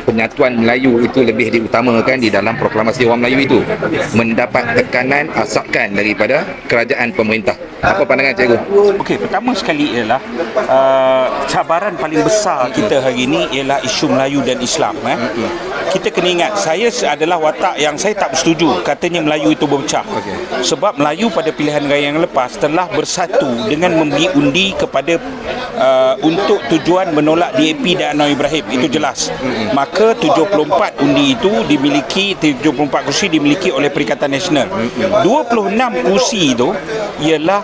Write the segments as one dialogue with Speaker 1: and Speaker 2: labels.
Speaker 1: penyatuan Melayu itu lebih diutamakan di dalam proklamasi Orang Melayu itu, mendapat tekanan asakan daripada kerajaan pemerintah. Apa pandangan cikgu?
Speaker 2: Okey, pertama sekali ialah cabaran paling besar kita hari ini ialah isu Melayu dan Islam. Kita kena ingat, saya adalah watak yang saya tak bersetuju katanya Melayu itu berpecah. Sebab Melayu pada pilihan raya yang lepas telah bersatu dengan memberi undi kepada untuk tujuan menolak DAP dan Anwar Ibrahim. Itu jelas. Maka 74 undi itu dimiliki, 74 kursi dimiliki oleh Perikatan Nasional. 26 kursi itu ialah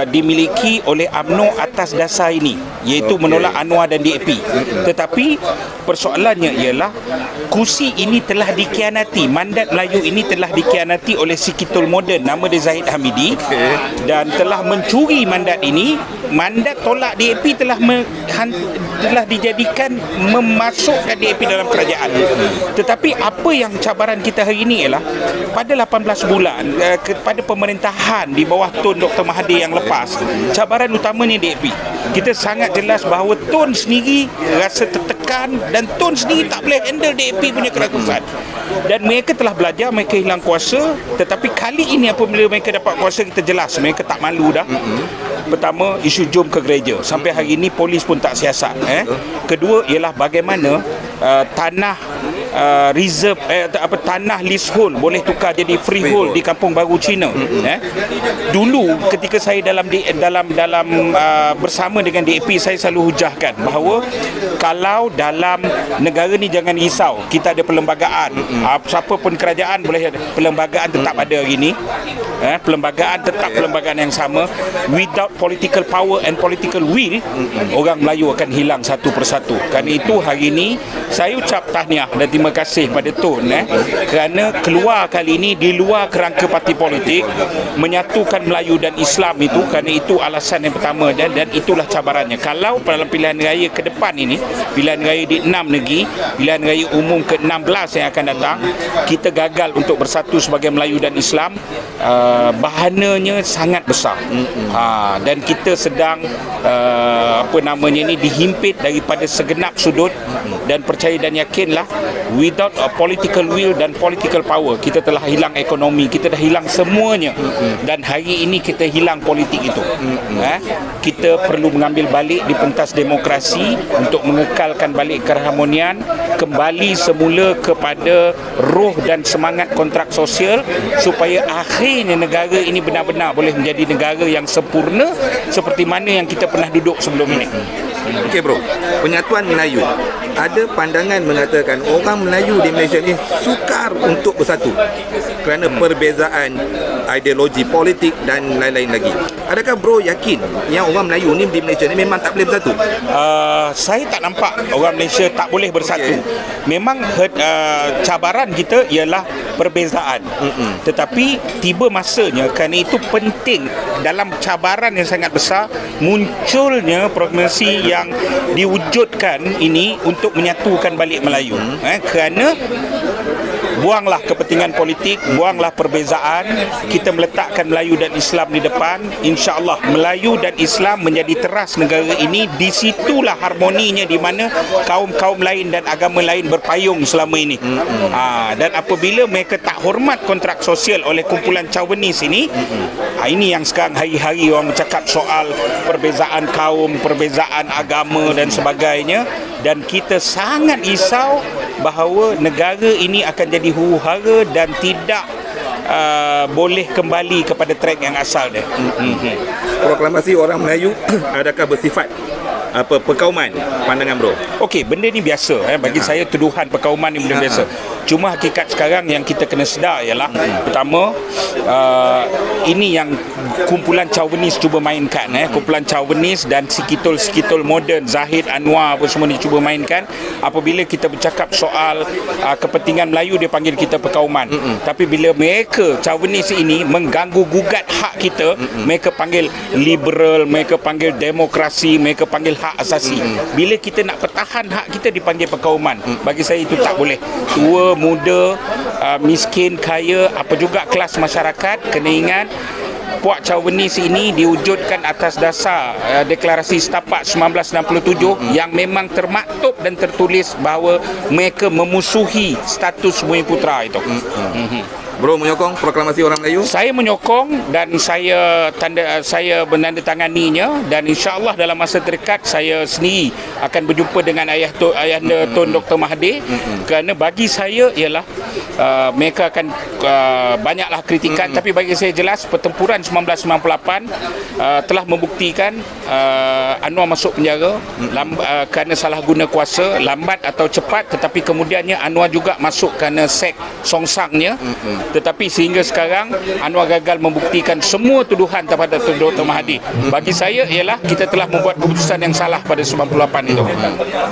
Speaker 2: dimiliki oleh UMNO atas dasar ini, iaitu menolak Anwar dan DAP. Tetapi persoalannya ialah kursi ini telah dikhianati, mandat Melayu ini telah dikhianati oleh Sikitul Moden, nama dia Zahid Hamidi, dan telah mencuri mandat ini. Mandat tolak DAP telah dijadikan memasukkan DAP dalam kerajaan. Tetapi apa yang cabaran kita hari ini ialah pada 18 bulan kepada pemerintahan di bawah Tun Dr. Mahathir yang lepas, cabaran utamanya DAP. Kita sangat jelas bahawa Tun sendiri rasa tertekan dan Tun sendiri tak boleh handle DAP punya kerakusan. Dan mereka telah belajar, mereka hilang kuasa. Tetapi kali ini apabila mereka dapat kuasa, kita jelas mereka tak malu dah. Pertama, isu jom ke gereja. Sampai hari ini polis pun tak siasat. Kedua ialah bagaimana tanah reserve tanah leasehold boleh tukar jadi freehold di Kampung Baru Cina. Dulu ketika saya dalam bersama dengan DAP, saya selalu hujahkan bahawa kalau dalam negara ni jangan risau, kita ada perlembagaan. Siapa pun kerajaan boleh ada. Perlembagaan tetap ada hari ini. Perlembagaan tetap perlembagaan yang sama. Without political power and political will, orang Melayu akan hilang satu persatu. Kerana itu hari ini saya ucap tahniah dan terima kasih pada Tun kerana keluar kali ini di luar kerangka parti politik, menyatukan Melayu dan Islam itu. Kerana itu alasan yang pertama, dan itulah cabarannya. Kalau dalam pilihan raya ke depan ini, pilihan raya di 6 negeri, pilihan raya umum ke-16 yang akan datang, kita gagal untuk bersatu sebagai Melayu dan Islam, bahananya sangat besar. Dan kita sedang dihimpit daripada segenap sudut, dan percaya dan yakinlah, without a political will dan political power, kita telah hilang ekonomi, kita dah hilang semuanya. Dan hari ini kita hilang politik itu. Kita perlu mengambil balik di pentas demokrasi untuk mengekalkan balik keharmonian, kembali semula kepada roh dan semangat kontrak sosial, supaya akhirnya negara ini benar-benar boleh menjadi negara yang sempurna seperti mana yang kita pernah duduk sebelum ini.
Speaker 1: Okey bro, penyatuan Melayu, ada pandangan mengatakan orang Melayu di Malaysia ni sukar untuk bersatu kerana perbezaan ideologi politik dan lain-lain lagi. Adakah bro yakin yang orang Melayu ni di Malaysia ni memang tak boleh bersatu?
Speaker 2: Saya tak nampak orang Malaysia tak boleh bersatu. Memang cabaran kita ialah perbezaan. Tetapi tiba masanya, kerana itu penting dalam cabaran yang sangat besar, munculnya proklamasi yang diwujudkan ini untuk menyatukan balik Melayu. Kerana buanglah kepentingan politik, buanglah perbezaan, kita meletakkan Melayu dan Islam di depan. InsyaAllah Melayu dan Islam menjadi teras negara ini. Di situlah harmoninya, di mana kaum-kaum lain dan agama lain berpayung selama ini. Dan apabila mereka tak hormat kontrak sosial oleh kumpulan chauvinis ini, ini yang sekarang hari-hari orang bercakap soal perbezaan kaum, perbezaan agama dan sebagainya. Dan kita sangat risau bahawa negara ini akan jadi huru-hara dan tidak boleh kembali kepada trek yang asal dia.
Speaker 1: Proklamasi Orang Melayu adakah bersifat perkauman, pandangan bro?
Speaker 2: Okey, benda ni biasa. Bagi saya tuduhan perkauman ni benda biasa. Cuma hakikat sekarang yang kita kena sedar ialah, pertama, ini yang kumpulan chauvinis cuba mainkan. Kumpulan chauvinis dan sikitul-sikitul moden, Zahid, Anwar apa semua dia cuba mainkan. Apabila kita bercakap soal kepentingan Melayu, dia panggil kita perkauman. Tapi bila mereka chauvinis ini mengganggu gugat hak kita, mereka panggil liberal, mereka panggil demokrasi, mereka panggil hak asasi. Bila kita nak pertahan hak kita, dipanggil perkauman. Bagi saya itu tak boleh. Tua, muda, miskin, kaya, apa juga kelas masyarakat, kena ingat Puak Chauvinis ini diwujudkan atas dasar deklarasi Setapak 1967 yang memang termaktub dan tertulis bahawa mereka memusuhi status Bumiputera itu.
Speaker 1: Bro menyokong proklamasi orang Melayu?
Speaker 2: Saya menyokong dan saya menandatanganinya, dan insya-Allah dalam masa terdekat saya sendiri akan berjumpa dengan Ayahanda Tun Dr. Mahathir, kerana bagi saya ialah mereka akan banyaklah kritikan, tapi bagi saya jelas pertempuran 1998 telah membuktikan Anwar masuk penjara kerana salah guna kuasa, lambat atau cepat, tetapi kemudiannya Anwar juga masuk kerana seks songsangnya. Tetapi sehingga sekarang Anwar gagal membuktikan semua tuduhan kepada Tun Dr. Mahathir. Bagi saya ialah kita telah membuat keputusan yang salah pada 98 itu.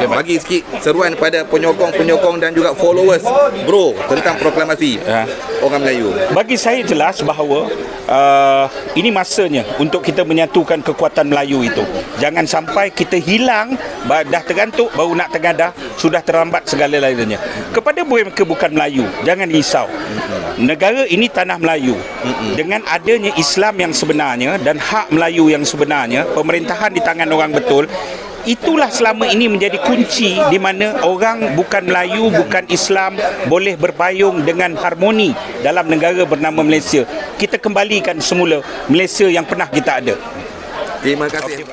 Speaker 1: Bagi sikit seruan pada penyokong-penyokong dan juga followers bro tentang proklamasi orang Melayu.
Speaker 2: Bagi saya jelas bahawa ini masanya untuk kita menyatukan kekuatan Melayu itu. Jangan sampai kita hilang, dah tergantuk baru nak tengadah, sudah terlambat segala-galanya. Kepada mereka bukan Melayu, jangan risau. Negara ini tanah Melayu. Dengan adanya Islam yang sebenarnya dan hak Melayu yang sebenarnya, pemerintahan di tangan orang betul, itulah selama ini menjadi kunci di mana orang bukan Melayu, bukan Islam boleh berpayung dengan harmoni dalam negara bernama Malaysia. Kita kembalikan semula Malaysia yang pernah kita ada.
Speaker 1: Terima kasih.